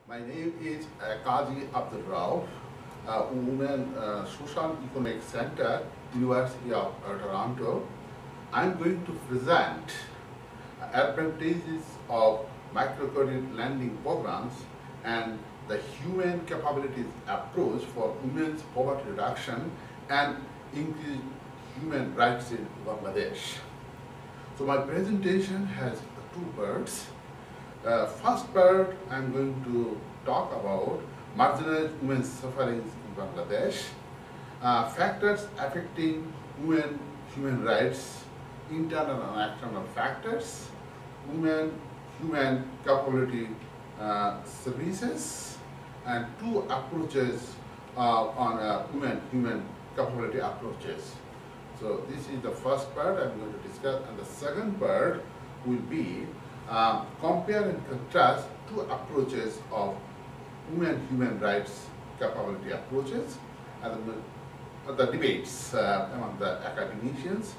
My name is Kazi Women Social Economic Center, University of Toronto. I'm going to present advantages of microcredit lending programs and the human capabilities approach for women's poverty reduction and increased human rights in Bangladesh. So my presentation has two parts. First part, I'm going to talk about marginalized women's sufferings in Bangladesh, factors affecting women human rights, internal and external factors, human capability services, and two approaches on women human capability approaches. So this is the first part I'm going to discuss, and the second part will be compare and contrast two approaches of women human rights capability approaches and the debates among the academicians.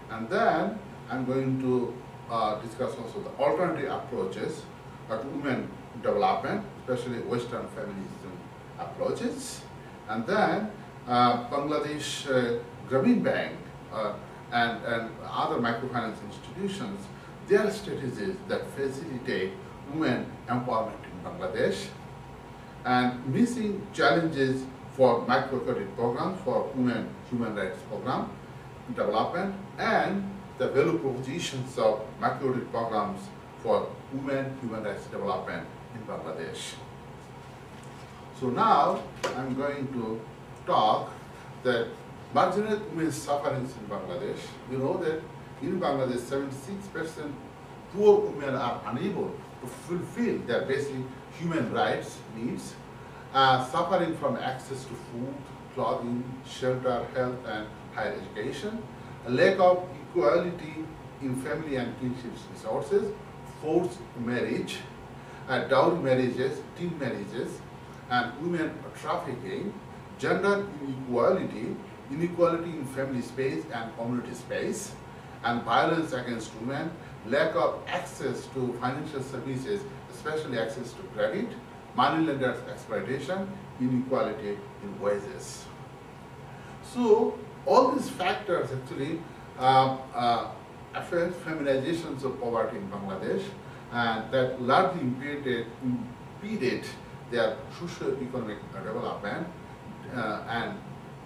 And then I'm going to discuss also the alternative approaches to women development, especially Western feminism approaches. And then Bangladesh Grameen Bank and other microfinance institutions, their strategies that facilitate women empowerment in Bangladesh, and missing challenges for microcredit programs for women human rights program development, and the value propositions of microcredit programs for women human rights development in Bangladesh. So now I'm going to talk that marginalized women's sufferings in Bangladesh. You know that in Bangladesh, 76% poor women are unable to fulfill their basic human rights needs, suffering from access to food, clothing, shelter, health, and higher education, a lack of equality in family and kinship resources, forced marriage, dowry marriages, teen marriages, and women trafficking, gender inequality, inequality in family space and community space, and violence against women, lack of access to financial services, especially access to credit, money lenders exploitation, inequality in wages. So all these factors actually affect feminizations of poverty in Bangladesh, and that largely impeded their socio-economic development, and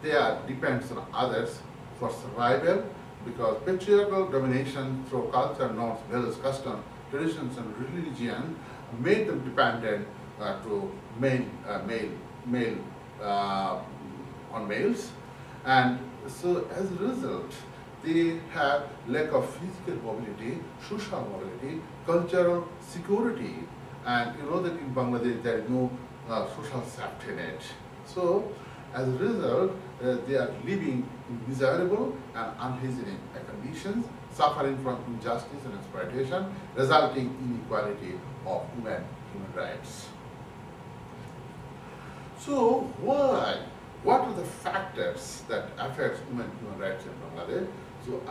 they depends on others for survival, because patriarchal domination through culture, norms, values, customs, traditions, and religion made them dependent on males, and so as a result, they have lack of physical mobility, social mobility, cultural security, and you know that in Bangladesh there is no social safety net. So as a result, they are living in miserable and unhygienic conditions, suffering from injustice and exploitation, resulting in inequality of women human rights. So what are the factors that affect women human rights in Bangladesh? So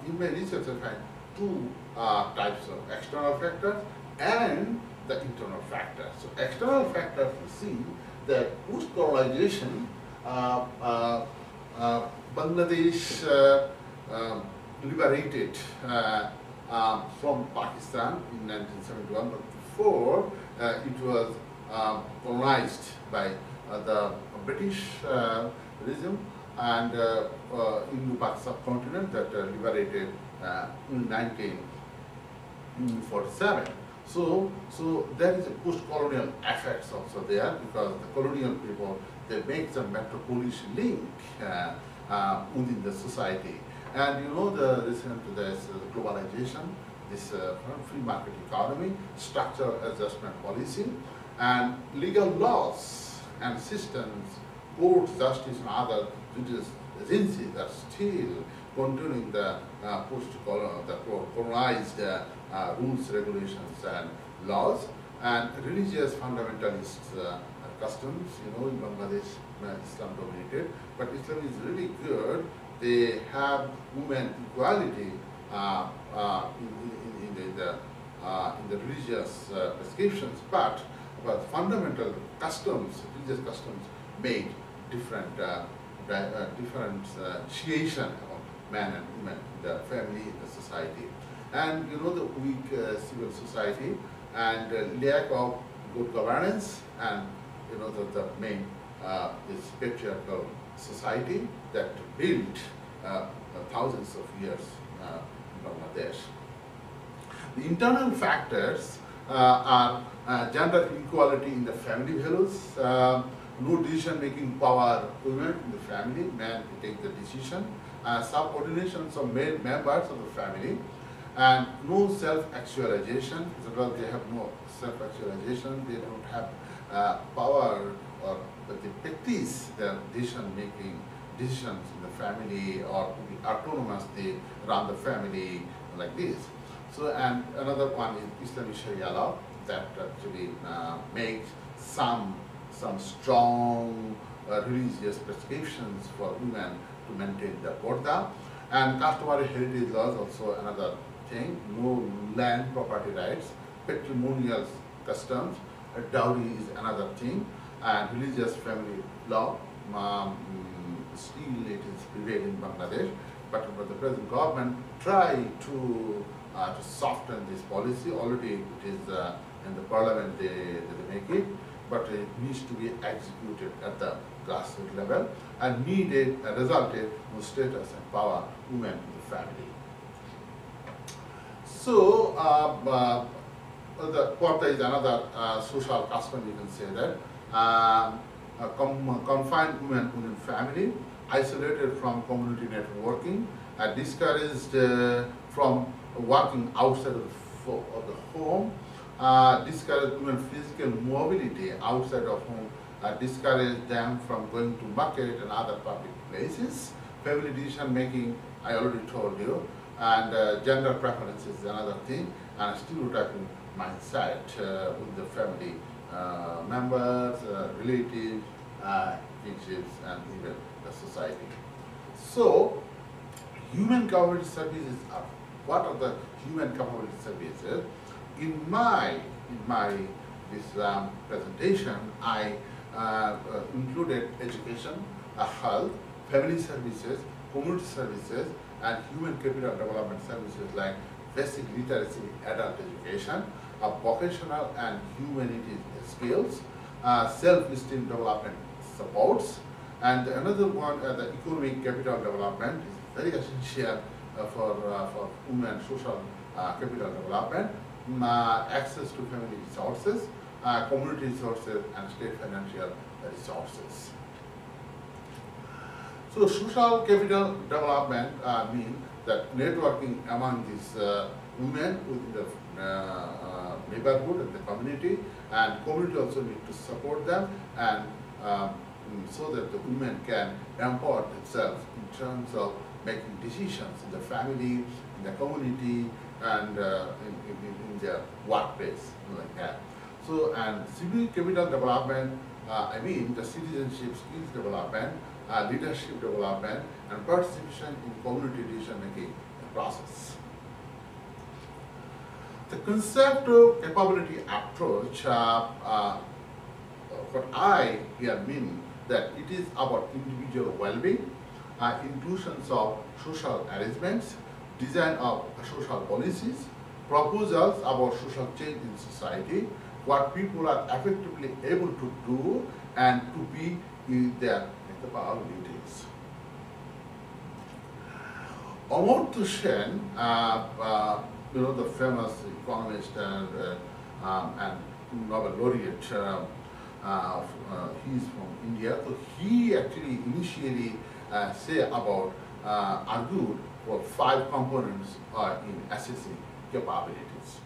in my research I find two types of external factors and the internal factors. So external factors, we see that post-colonization, Bangladesh liberated from Pakistan in 1971, but before it was colonized by the British regime, and Indo-Pak subcontinent that liberated in 1947. So there is a post-colonial effects also there, because the colonial people, they make some metropolitan link within the society. And you know the reason to this globalization, this free market economy, structural adjustment policy, and legal laws and systems, courts, justice, and other judicial agencies are still continuing the post-colonized rules, regulations, and laws, and religious fundamentalist customs. You know, in Bangladesh, Islam dominated, but Islam is really good. They have women equality in the religious prescriptions, but but fundamental customs, religious customs, made differentiation among man and woman in the family, in the society. And you know, the weak civil society and lack of good governance, and you know, the main this patriarchal society that built thousands of years in Bangladesh. The internal factors are gender inequality in the family values, no decision-making power women in the family, men to take the decision, subordination of male members of the family, and no self-actualization. Because they have no self-actualization, they don't have power or they practice their decision-making decisions in the family, or to be autonomous, they run the family like this. So, and another one is Islamic Sharia law that actually makes some strong religious prescriptions for women to maintain the porda. And customary heritage laws also another thing, no land property rights, patrimonial customs, dowry is another thing, and religious family law, still it is prevailing in Bangladesh, but the present government try to soften this policy. Already it is in the parliament they make it, but it needs to be executed at the grassroots level and resulted in status and power women in the family. So the porta is another social custom, you can say that. Confined women within family, isolated from community networking, discouraged from working outside of the home, discouraged women physical mobility outside of home, discouraged them from going to market and other public places. Family decision making, I already told you, and gender preference is another thing, and stereotyping mindset with the family members, relatives, kinships, and even the society. So, human capability services are, what are the human capability services? In my this presentation, I included education, health, family services, community services, and human capital development services like basic literacy, adult education, vocational and humanities skills, self-esteem development supports, and another one, the economic capital development is very essential for women social capital development, access to family resources, community resources, and state financial resources. So social capital development means that networking among these women within the neighborhood and the community, and community also need to support them, and so that the women can empower themselves in terms of making decisions in the family, in the community, and in their workplace, like that. So, and civil capital development, I mean the citizenship skills development, leadership development, and participation in community decision-making process. The concept of capability approach, what I here mean that it is about individual well-being, inclusions of social arrangements, design of social policies, proposals about social change in society, what people are effectively able to do and to be in their capabilities. Amartya Sen, you know, the famous economist and Nobel laureate, he is from India. So he actually initially argued for 5 components in assessing capabilities.